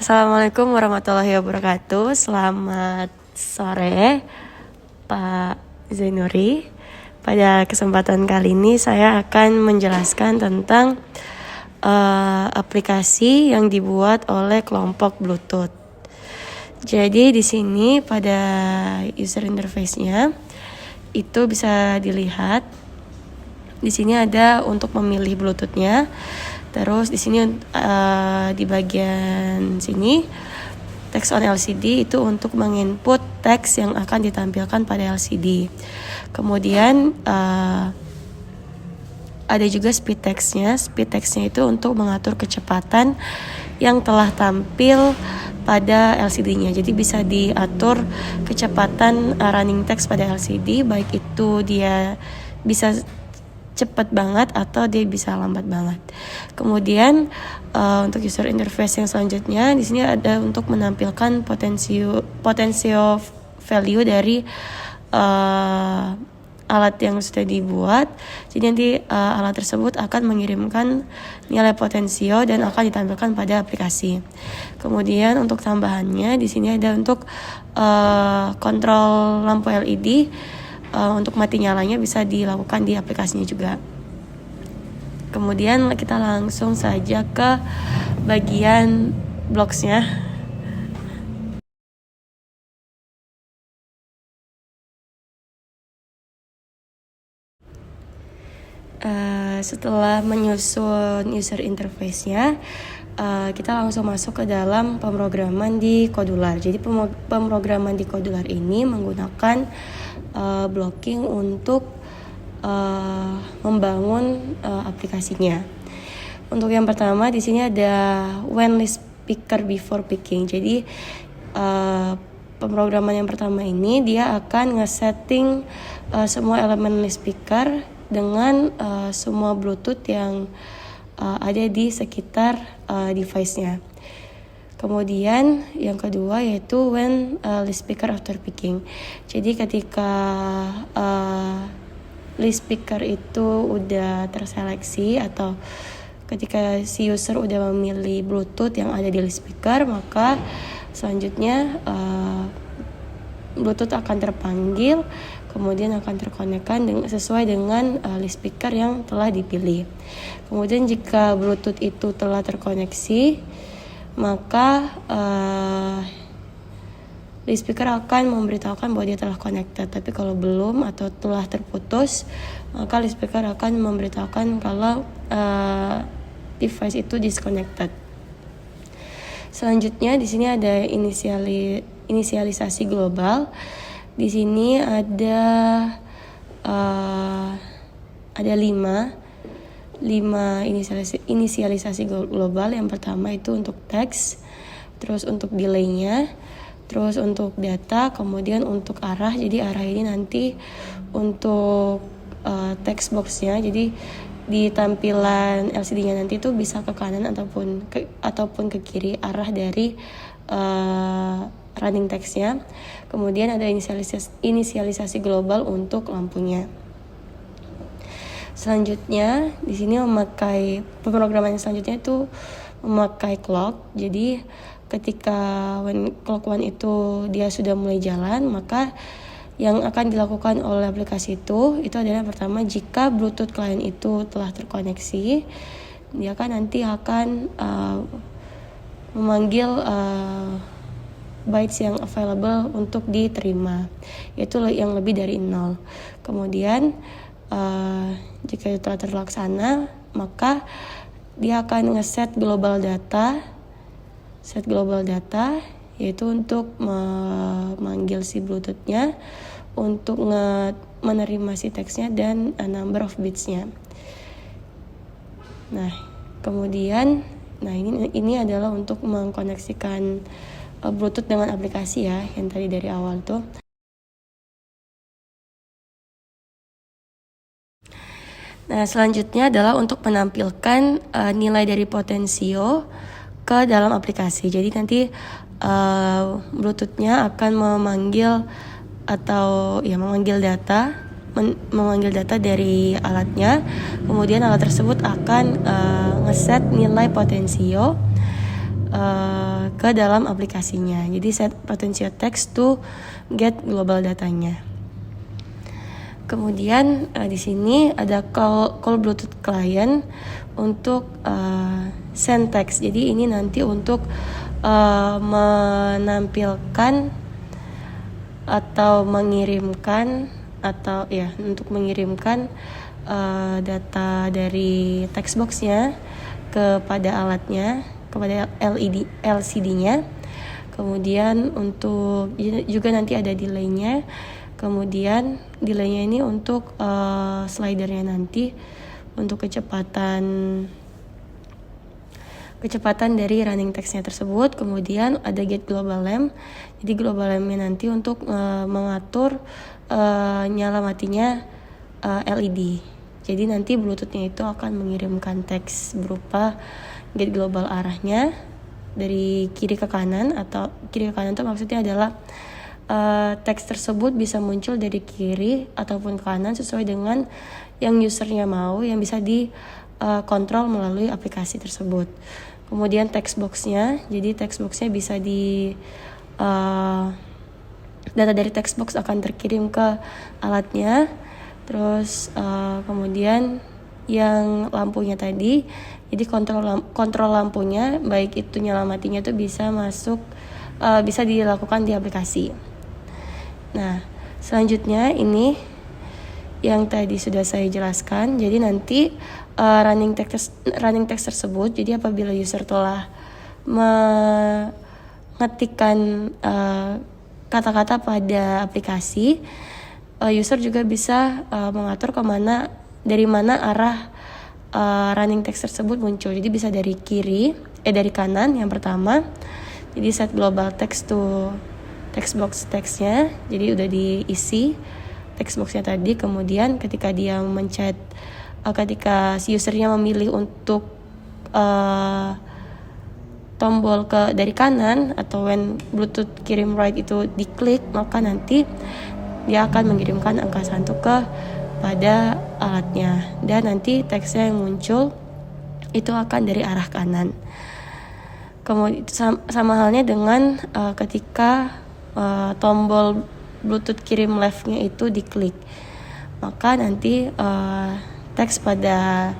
Assalamualaikum warahmatullahi wabarakatuh. Selamat sore, Pak Zainuri. Pada kesempatan kali ini saya akan menjelaskan tentang aplikasi yang dibuat oleh kelompok Bluetooth. Jadi di sini pada user interface-nya itu bisa dilihat. Di sini ada untuk memilih Bluetooth-nya. Terus di sini di bagian sini text on LCD itu untuk menginput teks yang akan ditampilkan pada LCD. Kemudian ada juga speed text-nya. Speed text-nya itu untuk mengatur kecepatan yang telah tampil pada LCD-nya. Jadi bisa diatur kecepatan running text pada LCD, baik itu dia bisa cepat banget atau dia bisa lambat banget. Kemudian untuk user interface yang selanjutnya di sini ada untuk menampilkan potential value dari alat yang sudah dibuat. Jadi nanti alat tersebut akan mengirimkan nilai potensio dan akan ditampilkan pada aplikasi. Kemudian untuk tambahannya di sini ada untuk kontrol lampu LED. Untuk mati nyalanya bisa dilakukan di aplikasinya juga. Kemudian kita langsung saja ke bagian blocks-nya. Setelah menyusun user interface-nya, kita langsung masuk ke dalam pemrograman di Kodular. Jadi pemrograman di Kodular ini menggunakan blocking untuk membangun aplikasinya. Untuk yang pertama di sini ada when list picker before picking. Jadi pemrograman yang pertama ini dia akan nge-setting semua elemen list picker dengan semua Bluetooth yang ada di sekitar device-nya. Kemudian yang kedua yaitu when list picker after picking. Jadi ketika list picker itu udah terseleksi atau ketika si user udah memilih Bluetooth yang ada di list picker, maka selanjutnya Bluetooth akan terpanggil, kemudian akan terkonekkan sesuai dengan list picker yang telah dipilih. Kemudian jika Bluetooth itu telah terkoneksi, maka list picker akan memberitahukan bahwa dia telah connected. Tapi kalau belum atau telah terputus, maka list picker akan memberitahukan kalau device itu disconnected. Selanjutnya di sini ada inisialisasi global. Di sini ada 5 inisialisasi global. Yang pertama itu untuk teks, terus untuk delay-nya, terus untuk data, kemudian untuk arah. Jadi arah ini nanti untuk text box-nya. Jadi di tampilan LCD-nya nanti itu bisa ke kanan ataupun ke kiri arah dari running text-nya. Kemudian ada inisialisasi global untuk lampunya. Selanjutnya di sini pemrograman yang selanjutnya itu memakai clock. Jadi ketika clock 1 itu dia sudah mulai jalan, maka yang akan dilakukan oleh aplikasi itu adalah pertama, jika Bluetooth client itu telah terkoneksi, dia nanti akan memanggil bytes yang available untuk diterima, yaitu yang lebih dari 0. Kemudian jika itu telah terlaksana, maka dia akan ngeset global data, yaitu untuk memanggil si Bluetooth-nya untuk menerima si teksnya dan number of bits-nya. Nah, kemudian ini adalah untuk mengkoneksikan Bluetooth dengan aplikasi ya, yang tadi dari awal tuh. Nah, selanjutnya adalah untuk menampilkan nilai dari potensio ke dalam aplikasi. Jadi nanti Bluetooth-nya akan memanggil data dari alatnya. Kemudian alat tersebut akan ngeset nilai potensio ke dalam aplikasinya. Jadi set potential text to get global datanya. Kemudian di sini ada call Bluetooth client untuk send text. Jadi ini nanti untuk menampilkan atau mengirimkan untuk mengirimkan data dari text box-nya kepada alatnya, kepada LCD-nya. Kemudian untuk juga nanti ada delay-nya. Kemudian delay-nya ini untuk slidernya nanti untuk kecepatan dari running text-nya tersebut. Kemudian ada get global lamp. Jadi global lamp-nya nanti untuk mengatur nyala matinya LED. Jadi nanti Bluetooth-nya itu akan mengirimkan teks berupa get global arahnya dari kiri ke kanan, atau kiri ke kanan itu maksudnya adalah teks tersebut bisa muncul dari kiri ataupun ke kanan sesuai dengan yang usernya mau, yang bisa dikontrol melalui aplikasi tersebut. Kemudian text box-nya, jadi text box-nya bisa data dari text box akan terkirim ke alatnya. Terus kemudian yang lampunya tadi, jadi kontrol lampunya baik itu nyala matinya tuh bisa bisa dilakukan di aplikasi. Nah, selanjutnya ini yang tadi sudah saya jelaskan. Jadi nanti running text tersebut, jadi apabila user telah mengetikkan kata-kata pada aplikasi, user juga bisa mengatur dari mana arah running text tersebut muncul. Jadi bisa dari dari kanan yang pertama. Jadi set global text to text box textnya, jadi udah diisi text boxnya tadi. Kemudian ketika dia ketika si usernya memilih untuk tombol dari kanan, atau when Bluetooth kirim right itu diklik, maka nanti dia akan mengirimkan angka 1 pada alatnya, dan nanti teksnya yang muncul itu akan dari arah kanan. Kemudian sama halnya dengan ketika tombol Bluetooth kirim left-nya itu diklik, maka nanti teks pada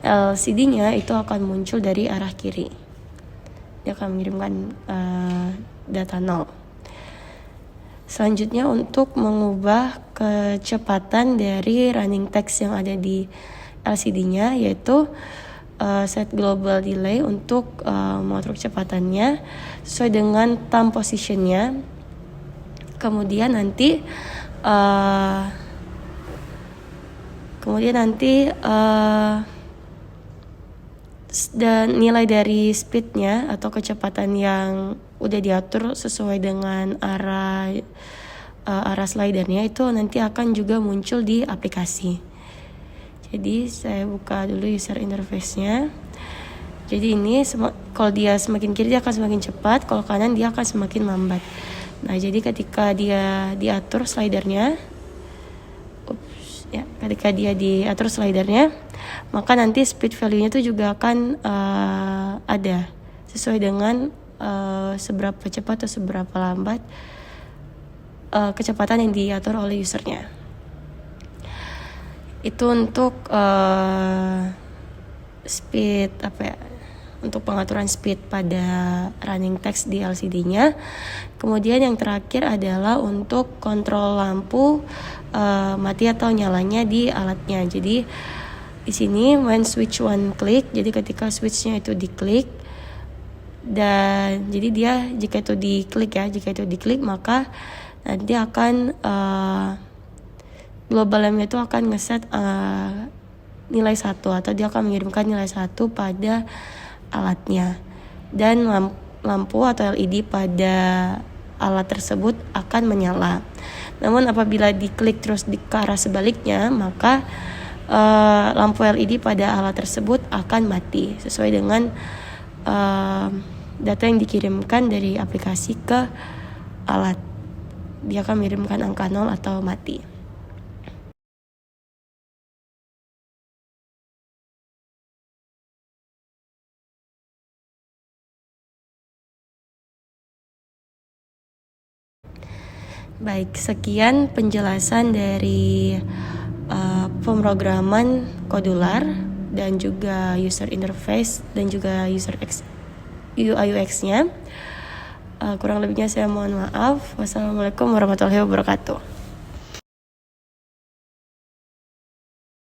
LCD-nya itu akan muncul dari arah kiri. Dia akan mengirimkan data 0. Selanjutnya untuk mengubah kecepatan dari running text yang ada di LCD-nya, yaitu set global delay untuk mengatur kecepatannya sesuai dengan time position-nya. Kemudian nanti dan nilai dari speednya atau kecepatan yang udah diatur sesuai dengan arah slidernya itu nanti akan juga muncul di aplikasi. Jadi saya buka dulu user interface-nya. Jadi ini kalau dia semakin kiri dia akan semakin cepat, kalau kanan dia akan semakin lambat. Nah, jadi ketika dia diatur slidernya, maka nanti speed value-nya itu juga akan ada sesuai dengan seberapa cepat atau seberapa lambat kecepatan yang diatur oleh usernya. Itu untuk untuk pengaturan speed pada running text di LCD-nya. Kemudian yang terakhir adalah untuk kontrol lampu mati atau nyalanya di alatnya. Jadi di sini when switch one click, jadi ketika switch-nya itu diklik, dan jadi dia jika itu diklik maka nanti akan global lamp itu akan ngeset nilai 1, atau dia akan mengirimkan nilai 1 pada alatnya, dan lampu atau LED pada alat tersebut akan menyala. Namun apabila diklik terus ke arah sebaliknya, maka lampu LED pada alat tersebut akan mati sesuai dengan data yang dikirimkan dari aplikasi ke alat. Dia akan mengirimkan angka 0 atau mati. Baik, sekian penjelasan dari pemrograman Kodular dan juga user interface dan juga UI UX-nya. Kurang lebihnya saya mohon maaf. Wassalamualaikum warahmatullahi wabarakatuh.